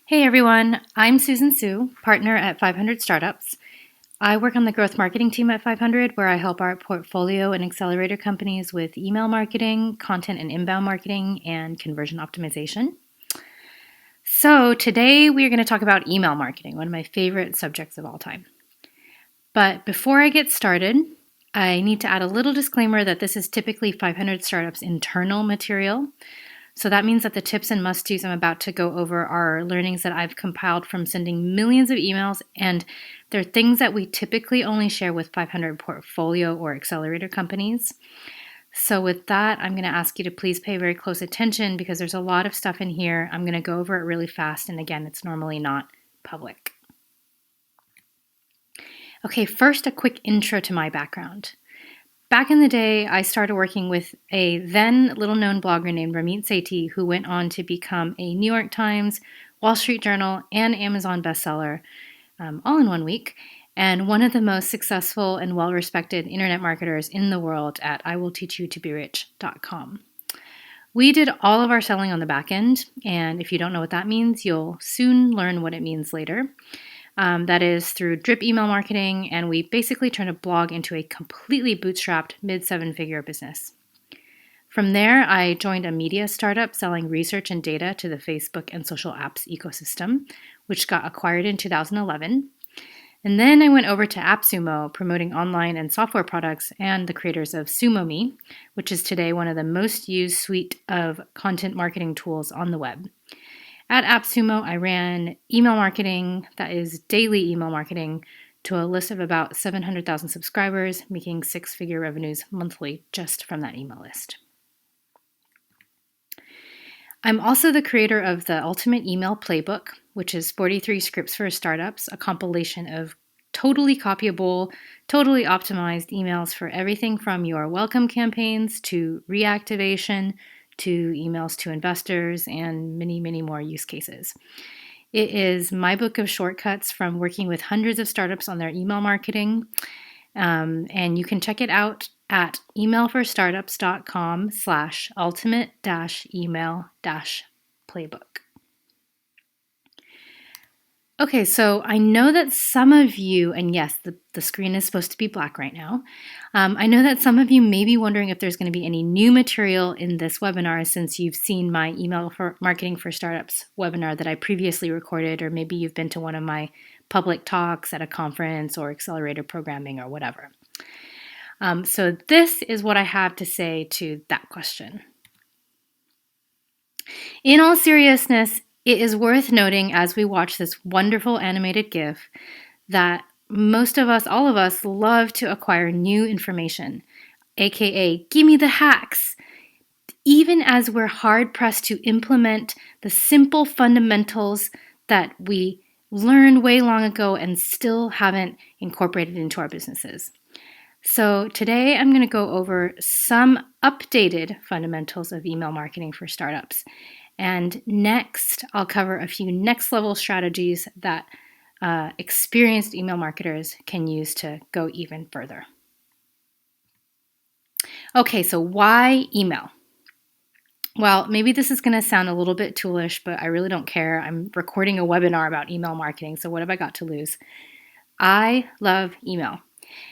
Hey everyone, I'm Susan Sue, partner at 500 Startups. I work on the growth marketing team at 500, where I help our portfolio and accelerator companies with email marketing, content and inbound marketing, and conversion optimization. So today we are going to talk about email marketing, one of my favorite subjects of all time. But before I get started, I need to add a little disclaimer that this is typically 500 Startups internal material. So that means that the tips and must-dos I'm about to go over are learnings that I've compiled from sending millions of emails, and they're things that we typically only share with 500 portfolio or accelerator companies. So with that, I'm going to ask you to please pay very close attention because there's a lot of stuff in here. I'm going to go over it really fast, and again, it's normally not public. Okay, first a quick intro to my background. Back in the day, I started working with a then little-known blogger named Ramit Sethi, who went on to become a New York Times, Wall Street Journal, and Amazon bestseller, all in 1 week, and one of the most successful and well-respected internet marketers in the world at iwillteachyoutoberich.com. We did all of our selling on the back end, and if you don't know what that means, you'll soon learn what it means later. That is through drip email marketing, and we basically turned a blog into a completely bootstrapped mid-7-figure business. From there, I joined a media startup selling research and data to the Facebook and social apps ecosystem, which got acquired in 2011. And then I went over to AppSumo, promoting online and software products and the creators of SumoMe, which is today one of the most used suite of content marketing tools on the web. At AppSumo, I ran email marketing, that is daily email marketing, to a list of about 700,000 subscribers, making 6-figure revenues monthly just from that email list. I'm also the creator of the Ultimate Email Playbook, which is 43 scripts for startups, a compilation of totally copyable, totally optimized emails for everything from your welcome campaigns to reactivation, to emails to investors, and many, many more use cases. It is my book of shortcuts from working with hundreds of startups on their email marketing, and you can check it out at emailforstartups.com/ultimate-email-playbook. Okay, so I know that some of you, and yes, the screen is supposed to be black right now. I know that some of you may be wondering if there's going to be any new material in this webinar since you've seen my email for marketing for startups webinar that I previously recorded, or maybe you've been to one of my public talks at a conference or accelerator programming or whatever. So this is what I have to say to that question. In all seriousness, it is worth noting as we watch this wonderful animated GIF that most of us, all of us, love to acquire new information, aka give me the hacks, even as we're hard-pressed to implement the simple fundamentals that we learned way long ago and still haven't incorporated into our businesses. So today I'm going to go over some updated fundamentals of email marketing for startups. And next, I'll cover a few next level strategies that experienced email marketers can use to go even further. Okay, so why email? Well, maybe this is going to sound a little bit toolish, but I really don't care. I'm recording a webinar about email marketing, so what have I got to lose? I love email.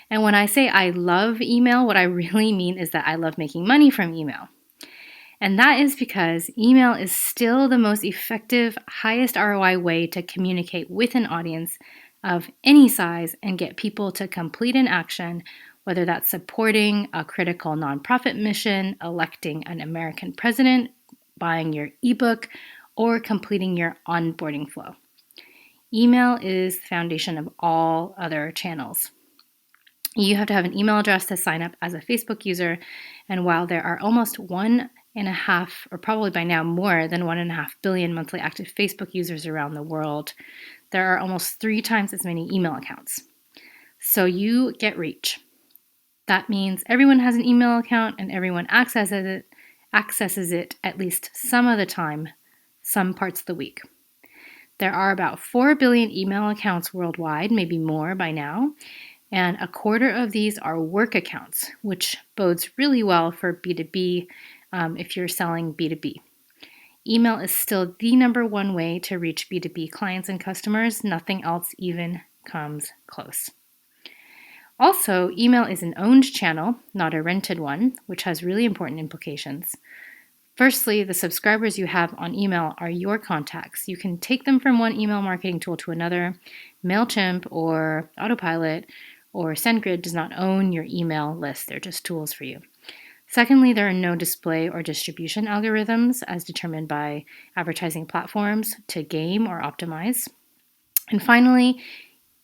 And when I say I love email, what I really mean is that I love making money from email. And that is because email is still the most effective, highest ROI way to communicate with an audience of any size and get people to complete an action, whether that's supporting a critical nonprofit mission, electing an American president, buying your ebook, or completing your onboarding flow. Email is the foundation of all other channels. You have to have an email address to sign up as a Facebook user, and while there are almost 1.5, or probably by now more than 1.5 billion monthly active Facebook users around the world, there are almost 3 times as many email accounts. So you get reach. That means everyone has an email account and everyone accesses it at least some of the time, some parts of the week. There are about 4 billion email accounts worldwide, maybe more by now, and a quarter of these are work accounts, which bodes really well for B2B if you're selling B2B. email is still the number one way to reach B2B clients and customers. Nothing else even comes close. Also, email is an owned channel, not a rented one, which has really important implications. Firstly, the subscribers you have on email are your contacts. You can take them from one email marketing tool to another. MailChimp or Autopilot or SendGrid does not own your email list. They're just tools for you. Secondly, there are no display or distribution algorithms as determined by advertising platforms to game or optimize. And finally,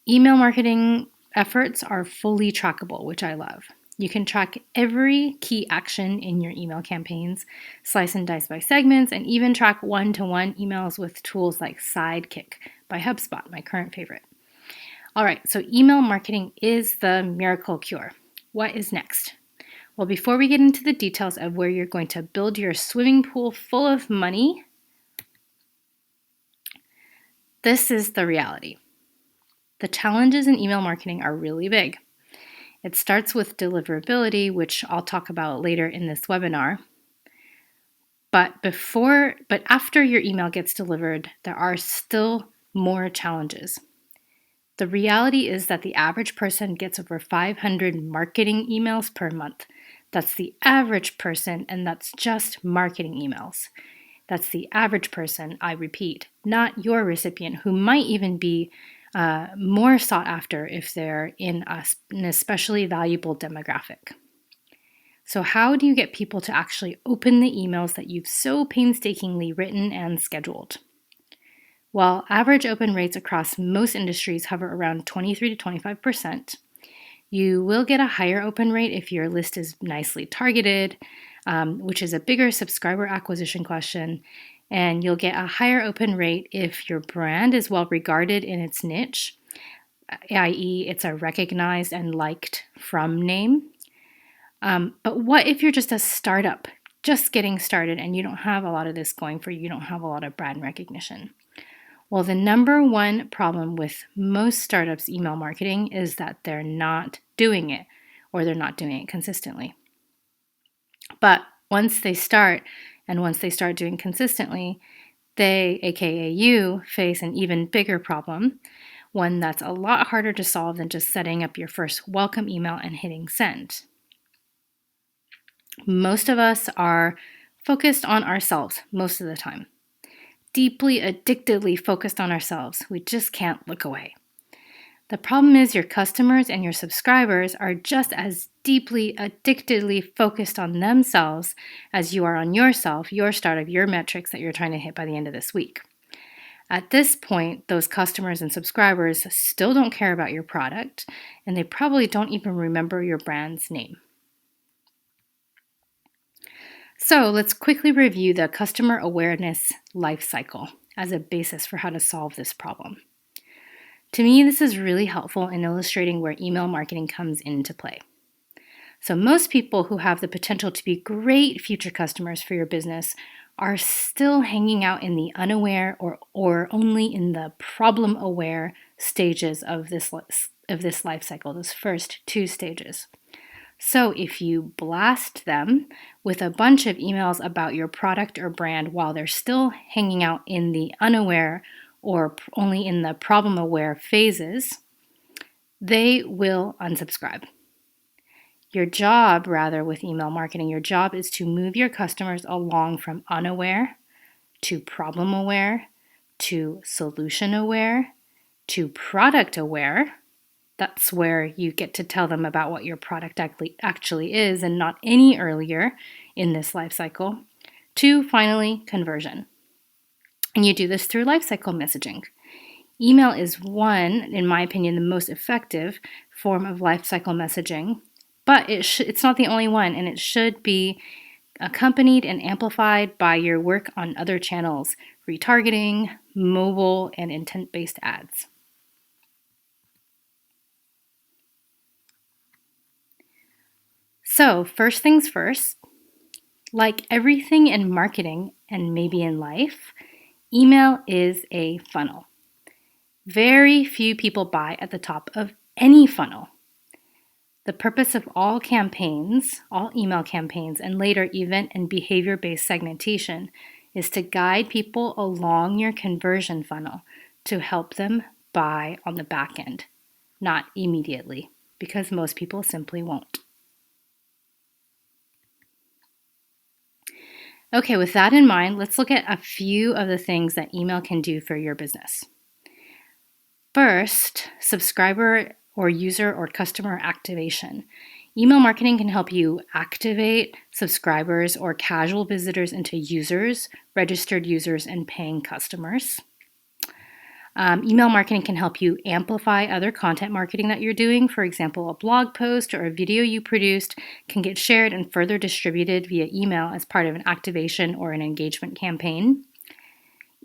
email marketing efforts are fully trackable, which I love. You can track every key action in your email campaigns, slice and dice by segments, and even track one-to-one emails with tools like Sidekick by HubSpot, my current favorite. All right, so email marketing is the miracle cure. What is next? Well, before we get into the details of where you're going to build your swimming pool full of money, this is the reality. The challenges in email marketing are really big. It starts with deliverability, which I'll talk about later in this webinar. But after your email gets delivered, there are still more challenges. The reality is that the average person gets over 500 marketing emails per month. That's the average person, and that's just marketing emails. That's the average person, I repeat, not your recipient, who might even be more sought after if they're in an especially valuable demographic. So how do you get people to actually open the emails that you've so painstakingly written and scheduled? While average open rates across most industries hover around 23 to 25%, you will get a higher open rate if your list is nicely targeted, which is a bigger subscriber acquisition question. And you'll get a higher open rate if your brand is well regarded in its niche, i.e., it's a recognized and liked from name. But what if you're just a startup, just getting started, and you don't have a lot of this going for you? You don't have a lot of brand recognition. Well, the number one problem with most startups' email marketing is that they're not doing it, or they're not doing it consistently. But once they start doing consistently, they, aka you, face an even bigger problem, one that's a lot harder to solve than just setting up your first welcome email and hitting send. Most of us are focused on ourselves most of the time. Deeply, addictively focused on ourselves. We just can't look away. The problem is your customers and your subscribers are just as deeply, addictively focused on themselves as you are on yourself, your startup, your metrics that you're trying to hit by the end of this week. At this point, those customers and subscribers still don't care about your product, and they probably don't even remember your brand's name. So let's quickly review the customer awareness life cycle as a basis for how to solve this problem. To me, this is really helpful in illustrating where email marketing comes into play. So most people who have the potential to be great future customers for your business are still hanging out in the unaware or only in the problem-aware stages of this life cycle, those first two stages. So if you blast them with a bunch of emails about your product or brand while they're still hanging out in the unaware or only in the problem-aware phases, they will unsubscribe. Your job, rather, with email marketing, your job is to move your customers along from unaware to problem-aware to solution-aware to product-aware. That's where you get to tell them about what your product actually is and not any earlier in this life cycle, to finally conversion. And you do this through lifecycle messaging. Email is one, in my opinion, the most effective form of lifecycle messaging, but it's not the only one, and it should be accompanied and amplified by your work on other channels, retargeting, mobile, and intent-based ads. So, first things first, like everything in marketing and maybe in life, email is a funnel. Very few people buy at the top of any funnel. The purpose of all campaigns, all email campaigns, and later event and behavior-based segmentation is to guide people along your conversion funnel to help them buy on the back end, not immediately, because most people simply won't. Okay, with that in mind, let's look at a few of the things that email can do for your business. First, subscriber or user or customer activation. Email marketing can help you activate subscribers or casual visitors into users, registered users, and paying customers. Email marketing can help you amplify other content marketing that you're doing. For example, a blog post or a video you produced can get shared and further distributed via email as part of an activation or an engagement campaign.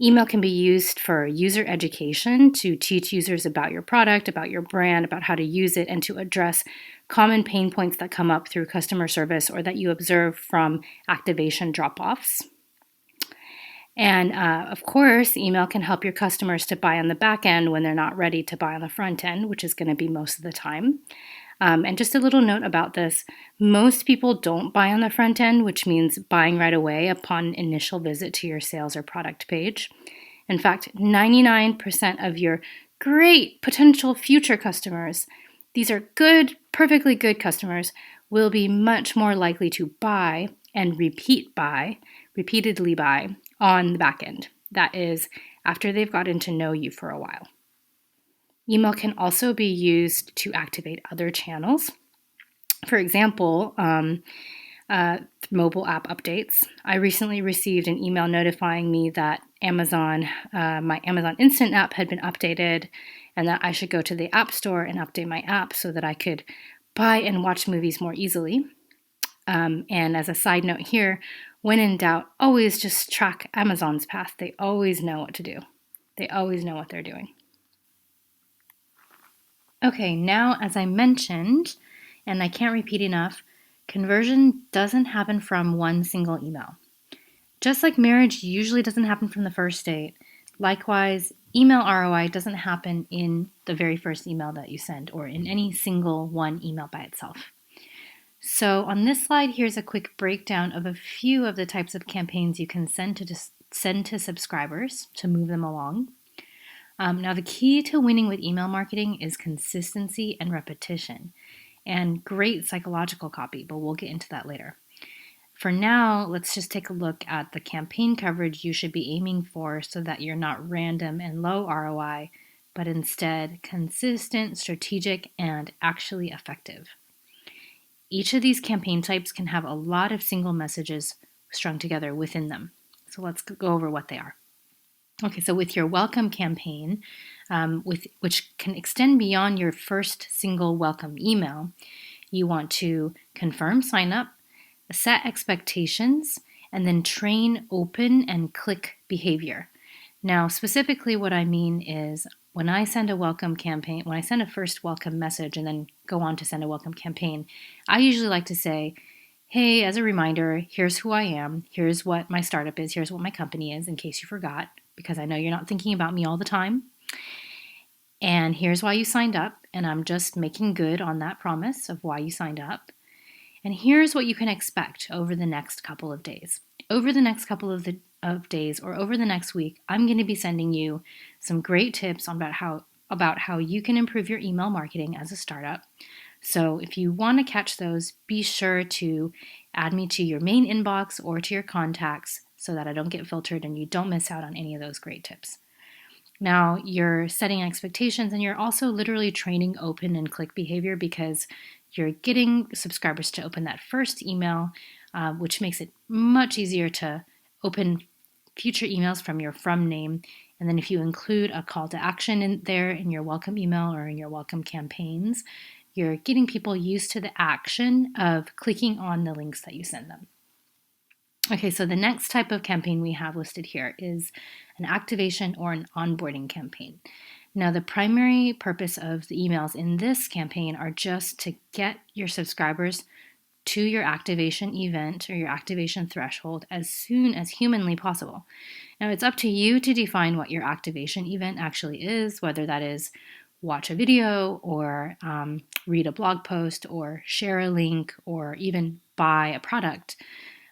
Email can be used for user education to teach users about your product, about your brand, about how to use it, and to address common pain points that come up through customer service or that you observe from activation drop-offs. And of course, email can help your customers to buy on the back end when they're not ready to buy on the front end, which is going to be most of the time. And just a little note about this, most people don't buy on the front end, which means buying right away upon initial visit to your sales or product page. In fact, 99% of your great potential future customers, these are good, perfectly good customers, will be much more likely to buy and repeatedly buy on the back end. That is, after they've gotten to know you for a while. Email can also be used to activate other channels. For example, mobile app updates. I recently received an email notifying me that my Amazon Instant app had been updated and that I should go to the App Store and update my app so that I could buy and watch movies more easily. And as a side note here, when in doubt, always just track Amazon's path. They always know what to do. They always know what they're doing. Okay, now as I mentioned, and I can't repeat enough, conversion doesn't happen from one single email. Just like marriage usually doesn't happen from the first date, likewise, email ROI doesn't happen in the very first email that you send or in any single one email by itself. So on this slide, here's a quick breakdown of a few of the types of campaigns you can send to subscribers to move them along. Now, the key to winning with email marketing is consistency and repetition and great psychological copy, but we'll get into that later. For now, let's just take a look at the campaign coverage you should be aiming for so that you're not random and low ROI, but instead consistent, strategic, and actually effective. Each of these campaign types can have a lot of single messages strung together within them. So let's go over what they are. Okay, so with your welcome campaign, which can extend beyond your first single welcome email, you want to confirm sign up, set expectations, and then train open and click behavior. Now, specifically what I mean is when I send a welcome campaign, when I send a first welcome message and then go on to send a welcome campaign, I usually like to say, hey, as a reminder, here's who I am, here's what my startup is, here's what my company is, in case you forgot, because I know you're not thinking about me all the time. And here's why you signed up, and I'm just making good on that promise of why you signed up. And here's what you can expect over the next couple of days. Over the next couple of days or over the next week, I'm going to be sending you some great tips about how you can improve your email marketing as a startup. So if you want to catch those, be sure to add me to your main inbox or to your contacts so that I don't get filtered and you don't miss out on any of those great tips. Now, you're setting expectations and you're also literally training open and click behavior because you're getting subscribers to open that first email, which makes it much easier to open future emails from your from name. And then if you include a call to action in there in your welcome email or in your welcome campaigns, you're getting people used to the action of clicking on the links that you send them. Okay, so the next type of campaign we have listed here is an activation or an onboarding campaign. Now, the primary purpose of the emails in this campaign are just to get your subscribers to your activation event or your activation threshold as soon as humanly possible. Now, it's up to you to define what your activation event actually is, whether that is watch a video or read a blog post or share a link or even buy a product.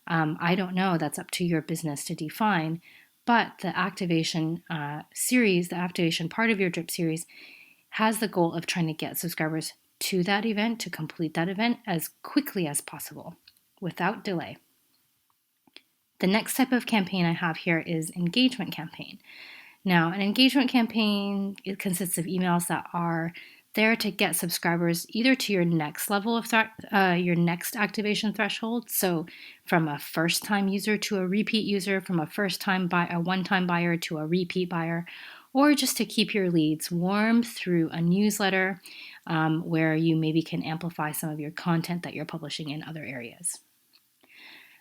I don't know. That's up to your business to define. But the activation series, the activation part of your drip series, has the goal of trying to get subscribers to that event, to complete that event as quickly as possible without delay. The next type of campaign I have here is engagement campaign. Now, an engagement campaign, it consists of emails that are there to get subscribers either to your next level of your next activation threshold. So, from a first-time user to a repeat user, from a a one-time buyer to a repeat buyer, or just to keep your leads warm through a newsletter where you maybe can amplify some of your content that you're publishing in other areas.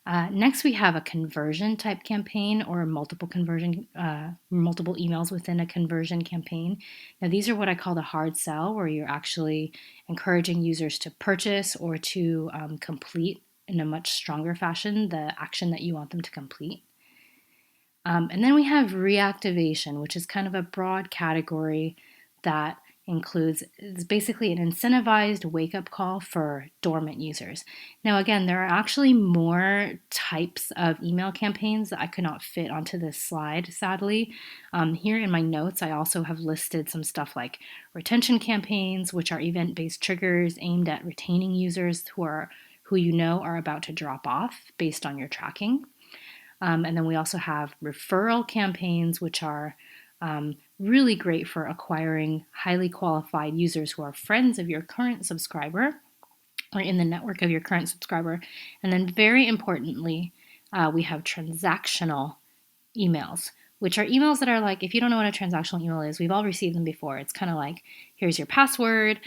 Next, we have a conversion type campaign or multiple emails within a conversion campaign. Now, these are what I call the hard sell, where you're actually encouraging users to purchase or to complete in a much stronger fashion the action that you want them to complete. And then we have reactivation, which is kind of a broad category that it's basically an incentivized wake-up call for dormant users. Now, again, there are actually more types of email campaigns that I could not fit onto this slide, sadly. Here in my notes, I also have listed some stuff like retention campaigns, which are event-based triggers aimed at retaining users who you know are about to drop off based on your tracking. And then we also have referral campaigns, which are really great for acquiring highly qualified users who are friends of your current subscriber or in the network of your current subscriber. And then very importantly, we have transactional emails, which are emails that are like, if you don't know what a transactional email is, we've all received them before. It's kind of like, here's your password,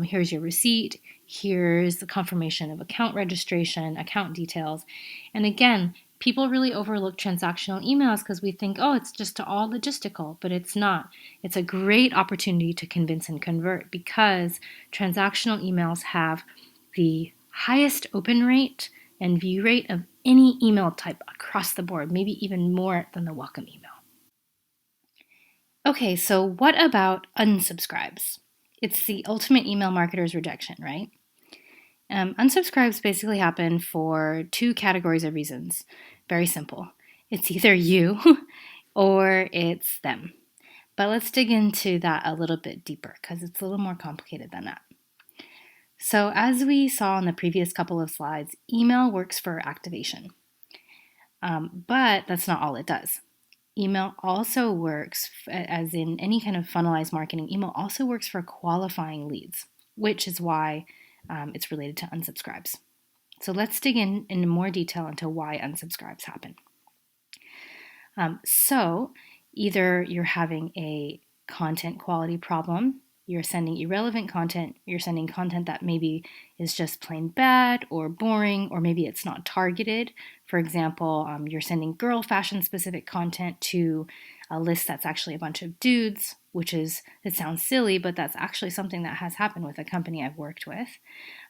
here's your receipt, here's the confirmation of account registration, account details. And again, people really overlook transactional emails because we think, oh, it's just all logistical, but it's not. It's a great opportunity to convince and convert because transactional emails have the highest open rate and view rate of any email type across the board, maybe even more than the welcome email. Okay, so what about unsubscribes? It's the ultimate email marketer's rejection, right? Unsubscribes basically happen for two categories of reasons. Very simple. It's either you or it's them. But let's dig into that a little bit deeper because it's a little more complicated than that. So as we saw in the previous couple of slides, email works for activation. But that's not all it does. Email also works, as in any kind of funnelized marketing, email also works for qualifying leads, which is why it's related to unsubscribes. So let's dig into more detail into why unsubscribes happen. So either you're having a content quality problem, you're sending irrelevant content, you're sending content that maybe is just plain bad or boring, or maybe it's not targeted. For example, you're sending girl fashion specific content to a list that's actually a bunch of dudes, it sounds silly, but that's actually something that has happened with a company I've worked with.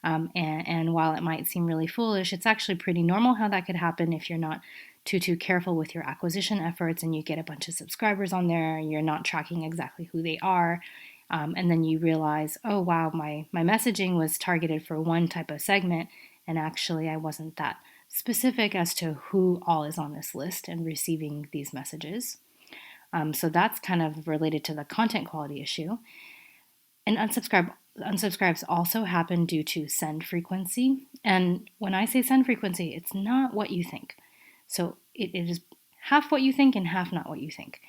And while it might seem really foolish, it's actually pretty normal how that could happen if you're not too careful with your acquisition efforts and you get a bunch of subscribers on there and you're not tracking exactly who they are. And then you realize, oh, wow, my messaging was targeted for one type of segment, and actually I wasn't that specific as to who all is on this list and receiving these messages. So that's kind of related to the content quality issue. And unsubscribes also happen due to send frequency. And when I say send frequency, it's not what you think. So it is half what you think and half not what you think.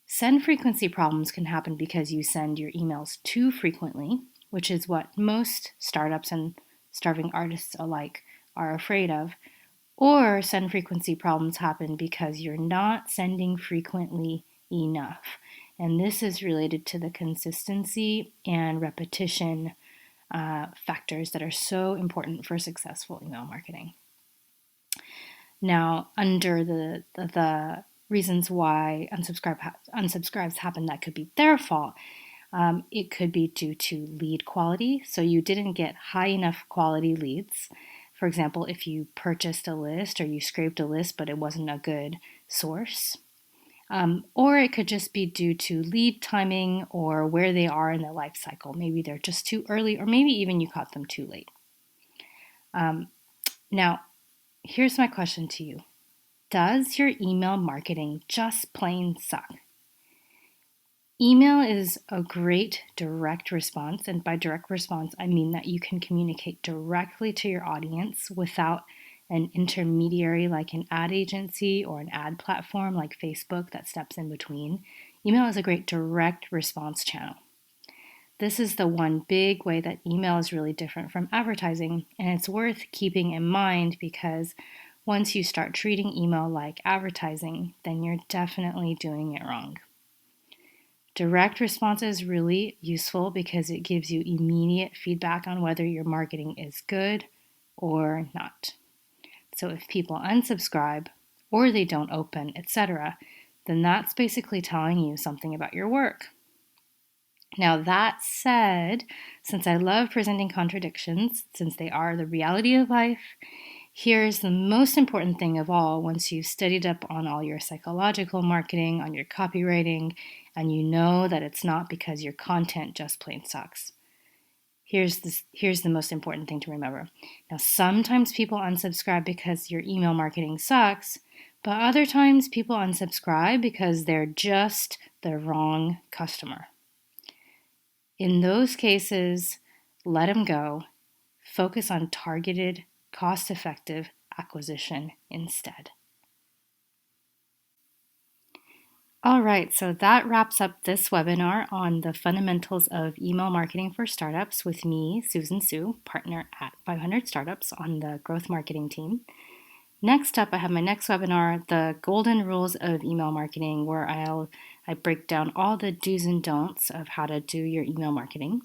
Send frequency problems can happen because you send your emails too frequently, which is what most startups and starving artists alike are afraid of. Or send frequency problems happen because you're not sending frequently enough. And this is related to the consistency and repetition factors that are so important for successful email marketing. Now, under the reasons why unsubscribes happen that could be their fault, it could be due to lead quality. So you didn't get high enough quality leads. For example, if you purchased a list or you scraped a list, but it wasn't a good source. Or it could just be due to lead timing or where they are in their life cycle. Maybe they're just too early, or maybe even you caught them too late. Now, Here's my question to you. Does your email marketing just plain suck? Email is a great direct response, and by direct response, I mean that you can communicate directly to your audience without an intermediary like an ad agency or an ad platform like Facebook that steps in between. Email is a great direct response channel. This is the one big way that email is really different from advertising, and it's worth keeping in mind because once you start treating email like advertising, then you're definitely doing it wrong. Direct response is really useful because it gives you immediate feedback on whether your marketing is good or not. So if people unsubscribe or they don't open, etc., then that's basically telling you something about your work. Now, that said, since I love presenting contradictions, since they are the reality of life, here's the most important thing of all once you've studied up on all your psychological marketing, on your copywriting, and you know that it's not because your content just plain sucks. Here's the most important thing to remember. Now, sometimes people unsubscribe because your email marketing sucks, but other times people unsubscribe because they're just the wrong customer. In those cases, let them go. Focus on targeted, cost-effective acquisition instead. All right, so that wraps up this webinar on the fundamentals of email marketing for startups with me, Susan Sue, partner at 500 Startups on the growth marketing team. Next up, I have my next webinar, the golden rules of email marketing, where I break down all the do's and don'ts of how to do your email marketing.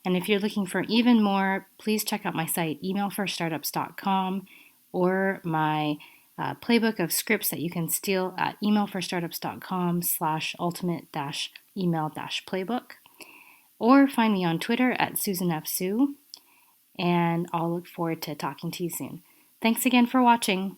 And if you're looking for even more, please check out my site, emailforstartups.com, or my playbook of scripts that you can steal at emailforstartups.com/ultimate-email-playbook. Or find me on Twitter at SusanFSue, and I'll look forward to talking to you soon. Thanks again for watching.